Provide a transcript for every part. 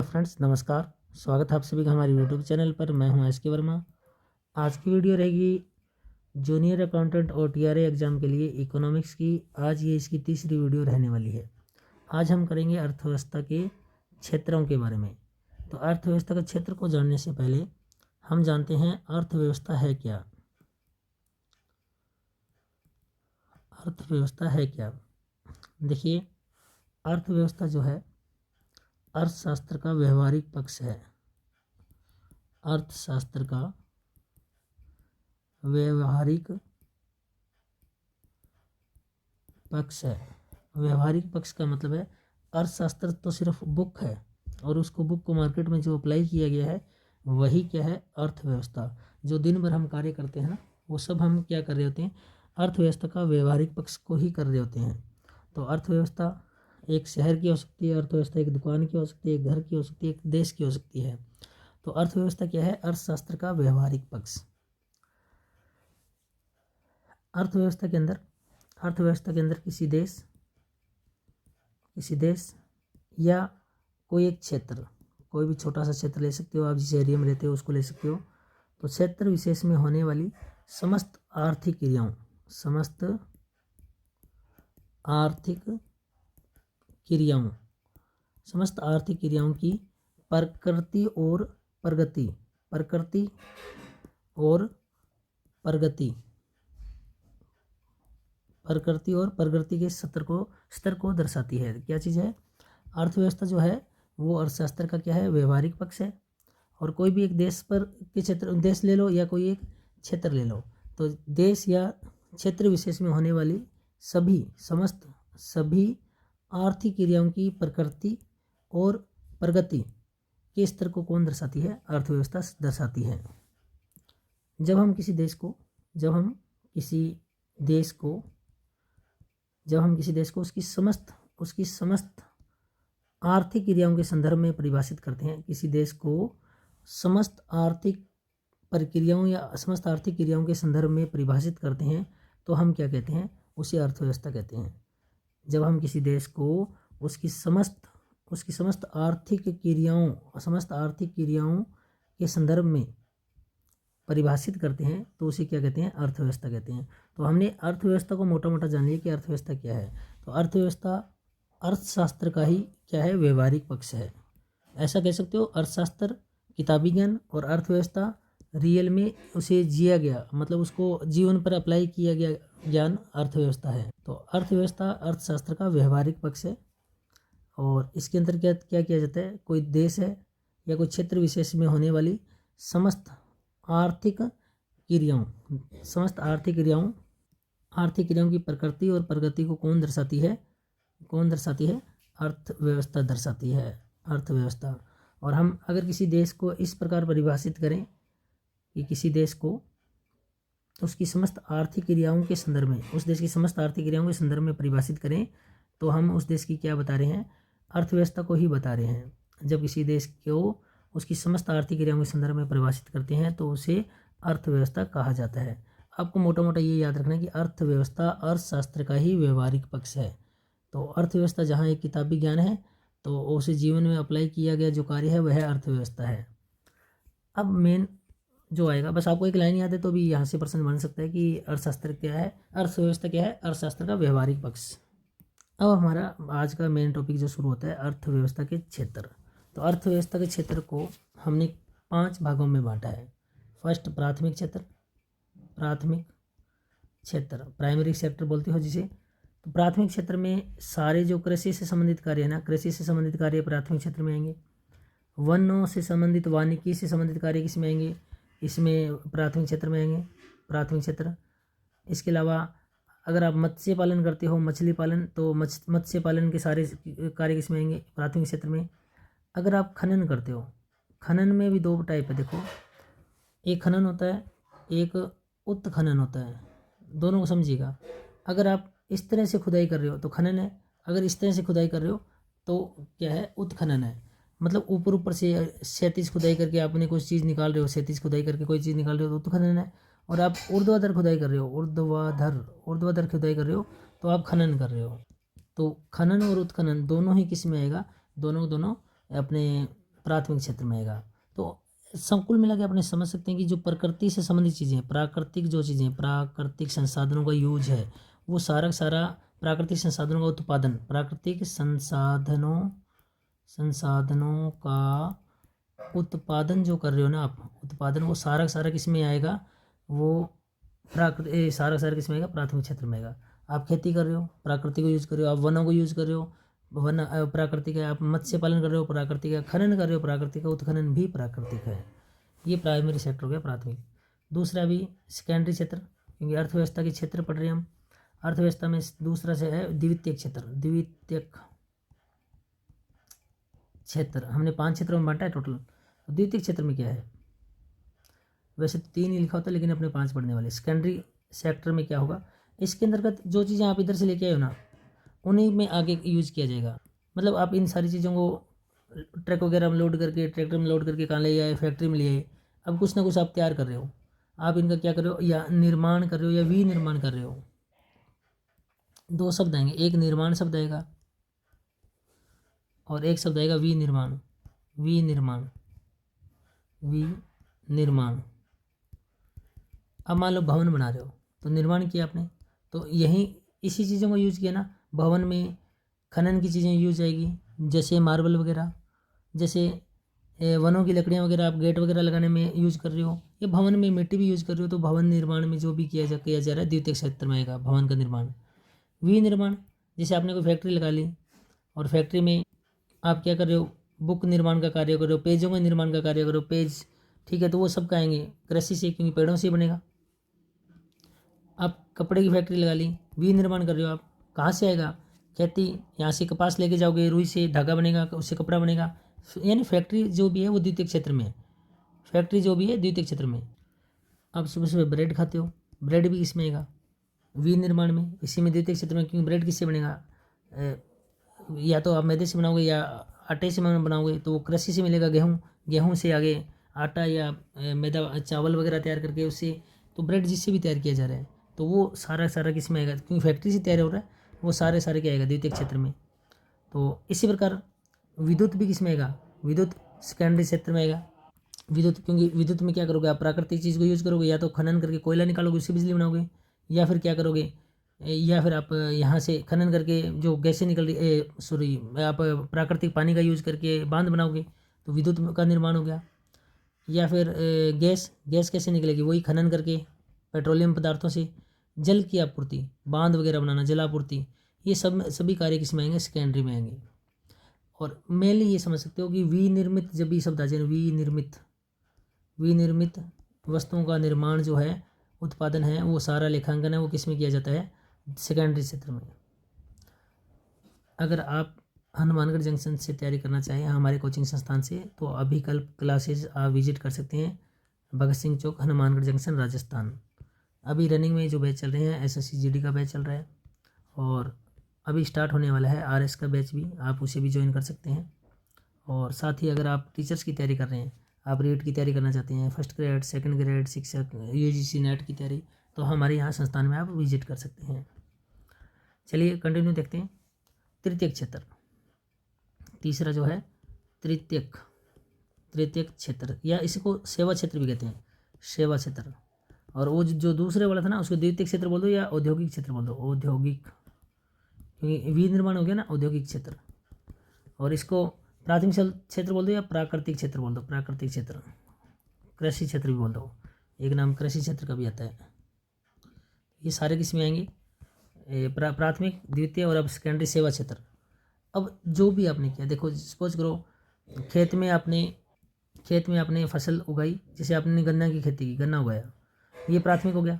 Friends, नमस्कार। स्वागत है आप सभी का हमारे यूट्यूब चैनल पर। मैं हूं एस के वर्मा। आज की वीडियो रहेगी जूनियर अकाउंटेंट और टीआरए एग्जाम के लिए इकोनॉमिक्स की। आज ये इसकी तीसरी वीडियो रहने वाली है। आज हम करेंगे अर्थव्यवस्था के क्षेत्रों के बारे में। तो अर्थव्यवस्था के क्षेत्र को जानने से पहले हम जानते हैं अर्थव्यवस्था है क्या। अर्थव्यवस्था है क्या? देखिए, अर्थव्यवस्था जो है अर्थशास्त्र का व्यवहारिक पक्ष है। अर्थशास्त्र का व्यवहारिक पक्ष है। व्यवहारिक पक्ष का मतलब है अर्थशास्त्र तो सिर्फ बुक है और उसको बुक को मार्केट में जो अप्लाई किया गया है वही क्या है, अर्थव्यवस्था। जो दिन भर हम कार्य करते हैं ना, वो सब हम क्या कर रहे होते हैं, अर्थव्यवस्था का व्यवहारिक पक्ष को ही कर रहे होते हैं। तो अर्थव्यवस्था एक शहर की हो सकती है, अर्थव्यवस्था एक दुकान की हो सकती है, एक घर की हो सकती है, एक देश की हो सकती है। तो अर्थव्यवस्था क्या है, अर्थशास्त्र का व्यवहारिक पक्ष। अर्थव्यवस्था के अंदर किसी देश या कोई एक क्षेत्र, कोई भी छोटा सा क्षेत्र ले सकते हो आप, जिस एरिया में रहते हो उसको ले सकते हो। तो क्षेत्र विशेष में होने वाली समस्त आर्थिक क्रियाओं की प्रकृति और प्रगति के स्तर को दर्शाती है। क्या चीज़ है? अर्थव्यवस्था जो है वो अर्थशास्त्र का क्या है, व्यवहारिक पक्ष है। और कोई भी एक देश ले लो या कोई एक क्षेत्र ले लो, तो देश या क्षेत्र विशेष में होने वाली सभी आर्थिक क्रियाओं की प्रकृति और प्रगति के स्तर को कौन दर्शाती है? अर्थव्यवस्था दर्शाती है। जब हम किसी देश को उसकी समस्त आर्थिक क्रियाओं के संदर्भ में परिभाषित करते हैं, किसी देश को समस्त आर्थिक प्रक्रियाओं या समस्त आर्थिक क्रियाओं के संदर्भ में परिभाषित करते हैं, तो हम क्या कहते हैं? उसे अर्थव्यवस्था कहते हैं। जब हम किसी देश को उसकी समस्त आर्थिक क्रियाओं के संदर्भ में परिभाषित करते हैं, तो उसे क्या कहते हैं? अर्थव्यवस्था कहते हैं। तो हमने अर्थव्यवस्था को मोटा मोटा जान लिया कि अर्थव्यवस्था क्या है। तो अर्थव्यवस्था अर्थशास्त्र का ही क्या है, व्यवहारिक पक्ष है। ऐसा कह सकते हो, अर्थशास्त्र किताबी ज्ञान और अर्थव्यवस्था रियल में उसे जिया गया, मतलब उसको जीवन पर अप्लाई किया गया ज्ञान अर्थव्यवस्था है। तो अर्थव्यवस्था अर्थशास्त्र का व्यवहारिक पक्ष है। और इसके अंदर क्या क्या किया जाता है? कोई देश है या कोई क्षेत्र विशेष में होने वाली समस्त आर्थिक क्रियाओं की प्रकृति और प्रगति को कौन दर्शाती है? अर्थव्यवस्था दर्शाती है, अर्थव्यवस्था। और हम अगर किसी देश को इस प्रकार परिभाषित करें कि किसी देश को उसकी समस्त आर्थिक क्रियाओं के संदर्भ में, उस देश की समस्त आर्थिक क्रियाओं के संदर्भ में परिभाषित करें, तो हम उस देश की क्या बता रहे हैं? अर्थव्यवस्था को ही बता रहे हैं। जब किसी देश को उसकी समस्त आर्थिक क्रियाओं के संदर्भ में परिभाषित करते हैं तो उसे अर्थव्यवस्था कहा जाता है। आपको मोटा मोटा ये याद रखना है कि अर्थव्यवस्था अर्थशास्त्र का ही व्यवहारिक पक्ष है। तो अर्थव्यवस्था जहाँ एक किताबी ज्ञान है, तो उसे जीवन में अप्लाई किया गया जो कार्य है वह अर्थव्यवस्था है। अब मेन जो आएगा, बस आपको एक लाइन याद है तो भी यहाँ से प्रश्न बन सकता है कि अर्थशास्त्र क्या है, अर्थव्यवस्था क्या है? अर्थशास्त्र का व्यवहारिक पक्ष। अब हमारा आज का मेन टॉपिक जो शुरू होता है, अर्थव्यवस्था के क्षेत्र। तो अर्थव्यवस्था के क्षेत्र को हमने 5 भागों में बांटा है। फर्स्ट, प्राथमिक क्षेत्र, प्राइमरी सेक्टर बोलते हो जिसे। तो प्राथमिक क्षेत्र में सारे जो कृषि से संबंधित कार्य है ना, कृषि से संबंधित कार्य प्राथमिक क्षेत्र में आएंगे। वनों से संबंधित, वानिकी से संबंधित कार्य किसमें आएंगे? इसमें प्राथमिक क्षेत्र में आएंगे, प्राथमिक क्षेत्र। इसके अलावा अगर आप मत्स्य पालन करते हो, मछली पालन, तो मत्स्य पालन के सारे कार्य किसमें आएंगे? प्राथमिक क्षेत्र में। अगर आप खनन करते हो, खनन में भी 2 टाइप है। देखो, एक खनन होता है, एक उत्खनन होता है। दोनों को समझिएगा। अगर आप इस तरह से खुदाई कर रहे हो तो खनन है, अगर इस तरह से खुदाई कर रहे हो तो क्या है? उत्खनन है। मतलब ऊपर से क्षैतिज खुदाई करके आपने कुछ चीज़ निकाल रहे हो, क्षैतिज खुदाई करके कोई चीज़ निकाल रहे हो तो उत्खनन है। और आप ऊर्ध्वाधर खुदाई कर रहे हो, ऊर्ध्वाधर खुदाई कर रहे हो तो आप खनन कर रहे हो। तो खनन और उत्खनन दोनों ही किस में आएगा? दोनों अपने प्राथमिक क्षेत्र में आएगा। तो सब कुल मिला के अपने समझ सकते हैं कि जो प्रकृति से संबंधित चीज़ें हैं, प्राकृतिक जो चीज़ें, प्राकृतिक संसाधनों का यूज है, वो सारा सारा प्राकृतिक संसाधनों का उत्पादन, प्राकृतिक संसाधनों का उत्पादन जो कर रहे हो ना आप, उत्पादन वो सारा सारा किस में आएगा, वो सारा सारा किस में आएगा, प्राथमिक क्षेत्र में आएगा। आप खेती कर रहे हो, प्राकृतिक को यूज कर रहे हो, आप वनों को यूज कर रहे हो, वन प्राकृतिक है, आप मत्स्य पालन कर रहे हो प्राकृतिक है, खनन कर रहे हो प्राकृतिक है, उत्खनन भी प्राकृतिक है। ये प्राइमरी सेक्टर हो गया, प्राथमिक। दूसरा भी सेकेंडरी क्षेत्र, क्योंकि अर्थव्यवस्था के क्षेत्र पढ़ रहे हैं हम। अर्थव्यवस्था में दूसरा से है द्वितीयक क्षेत्र। द्वितीयक क्षेत्र हमने 5 क्षेत्रों में बांटा है टोटल। द्वितीयक क्षेत्र में क्या है, वैसे तो 3 ही लिखा होता है, लेकिन अपने 5 पढ़ने वाले। सेकेंडरी सेक्टर में क्या होगा, इसके अंतर्गत जो चीज़ें आप इधर से लेके आए हो ना, उन्हीं में आगे यूज किया जाएगा। मतलब आप इन सारी चीज़ों को ट्रक वगैरह में लोड करके, ट्रैक्टर में लोड करके कहाँ ले आए, फैक्ट्री में ले आए। अब कुछ ना कुछ आप तैयार कर रहे हो, आप इनका क्या कर रहे हो, या निर्माण कर रहे हो या विनिर्माण कर रहे हो। 2 शब्द आएंगे, एक निर्माण शब्द आएगा और एक शब्द आएगा विनिर्माण। विनिर्माण, विनिर्माण। अब मान लो भवन बना रहे हो, तो निर्माण किया आपने, तो यही इसी चीज़ों को यूज किया ना। भवन में खनन की चीज़ें यूज आएगी, जैसे मार्बल वगैरह, जैसे वनों की लकड़ियाँ वगैरह आप गेट वगैरह लगाने में यूज कर रहे हो, या भवन में मिट्टी भी यूज कर रहे हो। तो भवन निर्माण में जो भी किया जा रहा है, द्वितीयक क्षेत्र में आएगा भवन का निर्माण। विनिर्माण, जैसे आपने कोई फैक्ट्री लगा ली और फैक्ट्री में आप क्या कर रहे हो, बुक निर्माण का कार्य कर रहे हो, पेजों के निर्माण का कार्य कर रहे हो, पेज, ठीक है, तो वो सब आएंगे कृषि से, क्योंकि पेड़ों से बनेगा। आप कपड़े की फैक्ट्री लगा ली, विनिर्माण कर रहे हो आप, कहाँ से आएगा, खेती, यहाँ से कपास लेके जाओगे, रुई से धागा बनेगा, उससे कपड़ा बनेगा। यानी फैक्ट्री जो भी है वो द्वितीयक क्षेत्र में है। फैक्ट्री जो भी है द्वितीयक क्षेत्र में। आप सुबह सुबह ब्रेड खाते हो, ब्रेड भी किसमें आएगा, विनिर्माण में, इसी में द्वितीयक क्षेत्र में। क्योंकि ब्रेड किससे बनेगा, या तो आप मैदे से बनाओगे या आटे से बनाओगे, तो वो कृषि से मिलेगा। गेहूँ से आगे आटा या मैदा, चावल वगैरह तैयार करके उससे, तो ब्रेड जिससे भी तैयार किया जा रहा है, तो वो सारा सारा किस में आएगा, क्योंकि फैक्ट्री से तैयार हो रहा है, वो सारे सारे क्या आएगा, द्वितीयक क्षेत्र में। तो इसी प्रकार विद्युत भी किस में आएगा, विद्युत सेकेंडरी क्षेत्र में आएगा। विद्युत, क्योंकि विद्युत में क्या करोगे आप, प्राकृतिक चीज़ को यूज करोगे, या तो खनन करके कोयला निकालोगे, उससे बिजली बनाओगे, या फिर क्या करोगे, या फिर आप यहाँ से खनन करके जो गैसें निकल रही, सॉरी, आप प्राकृतिक पानी का यूज करके बांध बनाओगे, तो विद्युत का निर्माण हो गया। या फिर गैस कैसे निकलेगी, वही खनन करके पेट्रोलियम पदार्थों से जल की आपूर्ति, बांध वगैरह बनाना, जलापूर्ति, ये सभी कार्य किस में आएंगे, सेकेंडरी में आएंगे। और मेनली ये समझ सकते हो कि विनिर्मित, जब ये शब्द आ जाए, विनिर्मित वस्तुओं का निर्माण जो है, उत्पादन है, वो सारा लेखांकन है, वो किस में किया जाता है, सेकेंडरी क्षेत्र में। अगर आप हनुमानगढ़ जंक्शन से तैयारी करना चाहें हमारे कोचिंग संस्थान से, तो अभी कल क्लासेज आप विजिट कर सकते हैं, भगत सिंह चौक, हनुमानगढ़ जंक्शन, राजस्थान। अभी रनिंग में जो बैच चल रहे हैं, SSC GD का बैच चल रहा है, और अभी स्टार्ट होने वाला है RS का बैच भी, आप उसे भी ज्वाइन कर सकते हैं। और साथ ही अगर आप टीचर्स की तैयारी कर रहे हैं, आप रेट की तैयारी करना चाहते हैं, फर्स्ट ग्रेड, सेकंड ग्रेड शिक्षक, UGC नेट की तैयारी, तो हमारे यहाँ संस्थान में आप विजिट कर सकते हैं। चलिए कंटिन्यू देखते हैं। तृतीयक क्षेत्र, तीसरा जो है तृतीयक क्षेत्र, या इसको सेवा क्षेत्र भी कहते हैं, सेवा क्षेत्र। और वो जो दूसरे वाला था ना, उसको द्वितीयक क्षेत्र बोल दो या औद्योगिक क्षेत्र बोल दो, औद्योगिक, क्योंकि विनिर्माण हो गया ना, औद्योगिक क्षेत्र। और इसको प्राथमिक क्षेत्र बोल दो या प्राकृतिक क्षेत्र बोल दो, प्राकृतिक क्षेत्र, कृषि क्षेत्र भी बोल दो, एक नाम कृषि क्षेत्र का भी आता है। ये सारे किस में आएंगे, प्राथमिक, द्वितीय और अब सेकेंडरी सेवा क्षेत्र। अब जो भी आपने किया, देखो सपोज करो खेत में आपने फसल उगाई, जैसे आपने गन्ना की खेती की, गन्ना उगाया, ये प्राथमिक हो गया।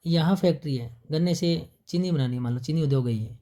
यहाँ फैक्ट्री है, गन्ने से चीनी बनानी है, मान लो चीनी उद्योग है,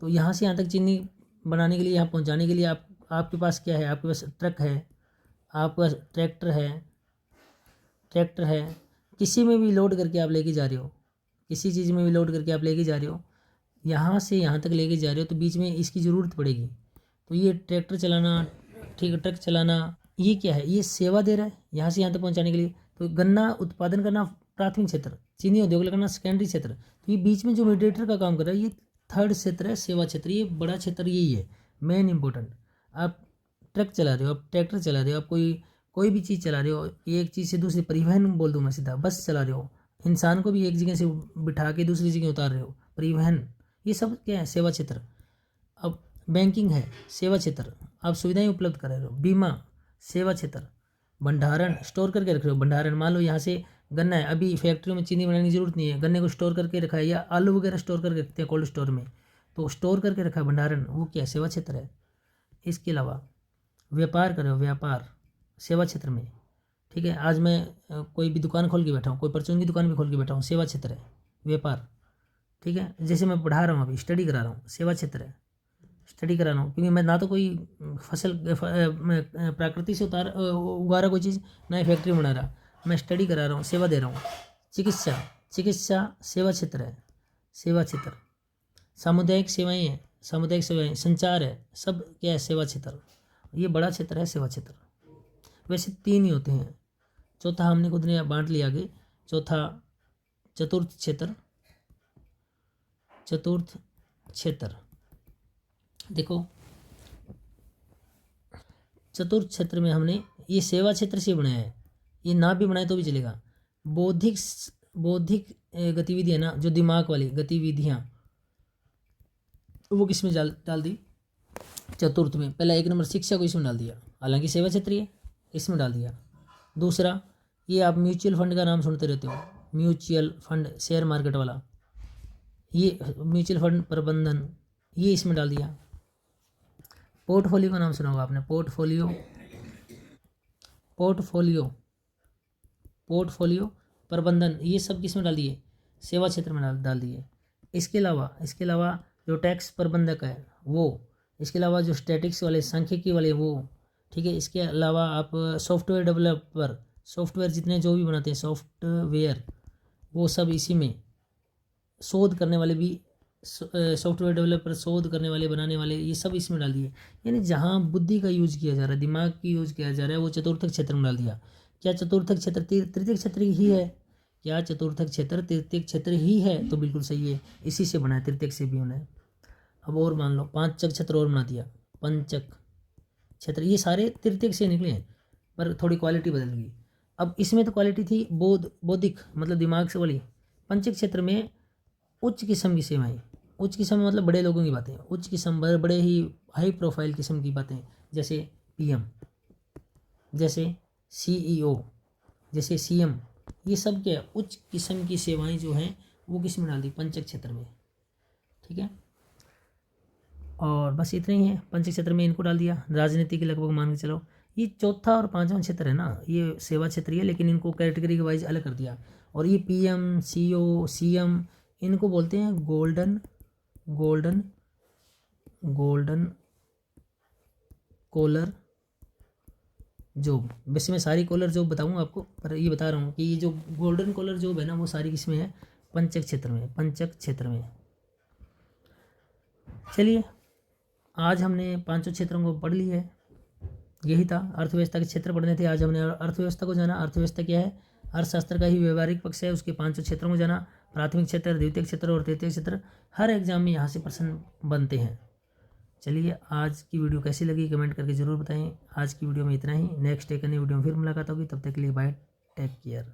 तो यहाँ से यहाँ तक चीनी बनाने के लिए, यहाँ पहुँचाने के लिए आपके पास क्या है, आपके पास ट्रक है, आपके पास ट्रैक्टर है, किसी में भी लोड करके आप लेके जा रहे हो, किसी चीज़ में भी लोड करके आप लेके जा रहे हो, यहाँ से यहाँ तक लेके जा रहे हो, तो बीच में इसकी ज़रूरत पड़ेगी। तो ये ट्रैक्टर चलाना, ठीक है, ट्रक चलाना, ये क्या है, ये सेवा दे रहा है यहाँ से यहाँ तक पहुँचाने के लिए। तो गन्ना उत्पादन करना प्राथमिक क्षेत्र, चीनी उद्योग लगाना सेकेंडरी क्षेत्र। तो ये बीच में जो मीडिएटर का काम कर रहा है, ये थर्ड क्षेत्र है, सेवा क्षेत्र। ये बड़ा क्षेत्र यही है, मेन इंपॉर्टेंट। आप ट्रक चला रहे हो, आप ट्रैक्टर चला रहे हो, आप कोई भी चीज़ चला रहे हो, एक चीज़ से दूसरी, परिवहन बोल दूँ मैं सीधा, बस चला रहे हो, इंसान को भी एक जगह से बिठा के दूसरी जगह उतार रहे हो, परिवहन, ये सब क्या है, सेवा क्षेत्र। अब बैंकिंग है, सेवा क्षेत्र, आप सुविधाएं उपलब्ध करा रहे हो, बीमा, सेवा क्षेत्र, भंडारण, स्टोर करके रख रहे हो, भंडारण, मान लो यहाँ से गन्ना है, अभी फैक्ट्रियों में चीनी बनाने की जरूरत नहीं है, गन्ने को स्टोर करके रखा है, या आलू वगैरह स्टोर करके रखते हैं कोल्ड स्टोर में, तो स्टोर करके रखा है, भंडारण, वो क्या है, सेवा क्षेत्र है। इसके अलावा व्यापार कर रहे हो, व्यापार, सेवा क्षेत्र में, ठीक है, आज मैं कोई भी दुकान खोल के बैठा हूँ, कोई परचून की दुकान भी खोल के बैठा हूँ, सेवा क्षेत्र है, व्यापार, ठीक है। जैसे मैं पढ़ा रहा हूँ, अभी स्टडी करा रहा हूँ, सेवा क्षेत्र है, स्टडी करा रहा हूँ, क्योंकि मैं ना तो कोई फसल प्रकृति से उगा रहा कोई चीज़, ना ही फैक्ट्री बना रहा, मैं स्टडी करा रहा हूँ, सेवा दे रहा हूँ। चिकित्सा, चिकित्सा सेवा क्षेत्र है, सेवा क्षेत्र। सामुदायिक सेवाएं हैं, सामुदायिक सेवाएं, संचार है, सब क्या है, सेवा क्षेत्र। ये बड़ा क्षेत्र है, सेवा क्षेत्र। वैसे 3 ही होते हैं, चौथा हमने खुद ने बांट लिया आगे, चौथा चतुर्थ क्षेत्र, चतुर्थ क्षेत्र। देखो चतुर्थ क्षेत्र में हमने ये सेवा क्षेत्र से बनाया है, ये ना भी बनाए तो भी चलेगा। बौद्धिक गतिविधियाँ ना, जो दिमाग वाली गतिविधियाँ, वो किस में डाल दी, चतुर्थ में। पहला 1 नंबर शिक्षा को इसमें डाल दिया, हालांकि सेवा क्षेत्र है, इसमें डाल दिया। दूसरा, ये आप म्यूचुअल फंड का नाम सुनते रहते हो, म्यूचुअल फंड, शेयर मार्केट वाला, ये म्यूचुअल फंड प्रबंधन, ये इसमें डाल दिया। पोर्टफोलियो का नाम सुना होगा आपने, पोर्टफोलियो, पोर्टफोलियो, पोर्टफोलियो प्रबंधन, ये सब किस में डाल दिए, सेवा क्षेत्र में डाल दिए। इसके अलावा जो टैक्स प्रबंधक है वो, इसके अलावा जो स्टैटिक्स वाले, सांख्यिकी वाले वो, ठीक है। इसके अलावा आप सॉफ्टवेयर डेवलपर, सॉफ्टवेयर जितने जो भी बनाते हैं सॉफ्टवेयर, वो सब इसी में। शोध करने वाले भी, सॉफ्टवेयर डेवलपर, शोध करने वाले, बनाने वाले, ये सब इसमें डाल दिए। यानी जहाँ बुद्धि का यूज किया जा रहा है, दिमाग की यूज किया जा रहा है, वो चतुर्थक क्षेत्र में डाल दिया। क्या चतुर्थक क्षेत्र तृतीय क्षेत्र ही है? क्या चतुर्थक क्षेत्र तृतीय क्षेत्र ही है? तो बिल्कुल सही है, इसी से बना है, तृतीय से भी उन्हें। अब और मान लो पांचक क्षेत्र और बना दिया, पंचक क्षेत्र, ये सारे तृतीय से निकले हैं, पर थोड़ी क्वालिटी बदल गई। अब इसमें तो क्वालिटी थी बौद्धिक, मतलब दिमाग से वाली। पंचक क्षेत्र में उच्च किस्म की सेवाएं, उच्च किस्म मतलब बड़े लोगों की बातें, उच्च किस्म, बड़े ही हाई प्रोफाइल किस्म की बातें, जैसे पीएम, जैसे सीईओ, जैसे सीएम, ये सब क्या उच्च किस्म की सेवाएं जो हैं वो किस में डाल दी, पंचक क्षेत्र में, ठीक है। और बस इतना ही है, पंचक क्षेत्र में इनको डाल दिया। राजनीति के लगभग मान के चलो, ये चौथा और पांचवा क्षेत्र है ना, ये सेवा क्षेत्र ही है, लेकिन इनको कैटेगरी के वाइज अलग कर दिया। और ये पीएम, सीओ, सीएम, इनको बोलते हैं गोल्डन कॉलर जॉब। वैसे मैं सारी कॉलर जॉब बताऊंगा आपको, पर ये बता रहा हूँ कि ये जो गोल्डन कॉलर जॉब है ना, वो सारी किसमें है, पंचक क्षेत्र में, पंचक क्षेत्र में। चलिए, आज हमने पांचों क्षेत्रों को पढ़ लिया है, यही था, अर्थव्यवस्था के क्षेत्र पढ़ने थे। आज हमने अर्थव्यवस्था को जाना। अर्थव्यवस्था क्या है, अर्थशास्त्र का ही व्यवहारिक पक्ष है, उसके पांचों क्षेत्रों को जाना, प्राथमिक क्षेत्र, द्वितीय क्षेत्र और तृतीय क्षेत्र। हर एग्जाम में यहाँ से प्रश्न बनते हैं। चलिए, आज की वीडियो कैसी लगी कमेंट करके ज़रूर बताएं। आज की वीडियो में इतना ही, नेक्स्ट एक अन्य वीडियो में फिर मुलाकात होगी, तब तक के लिए बाय, टेक केयर।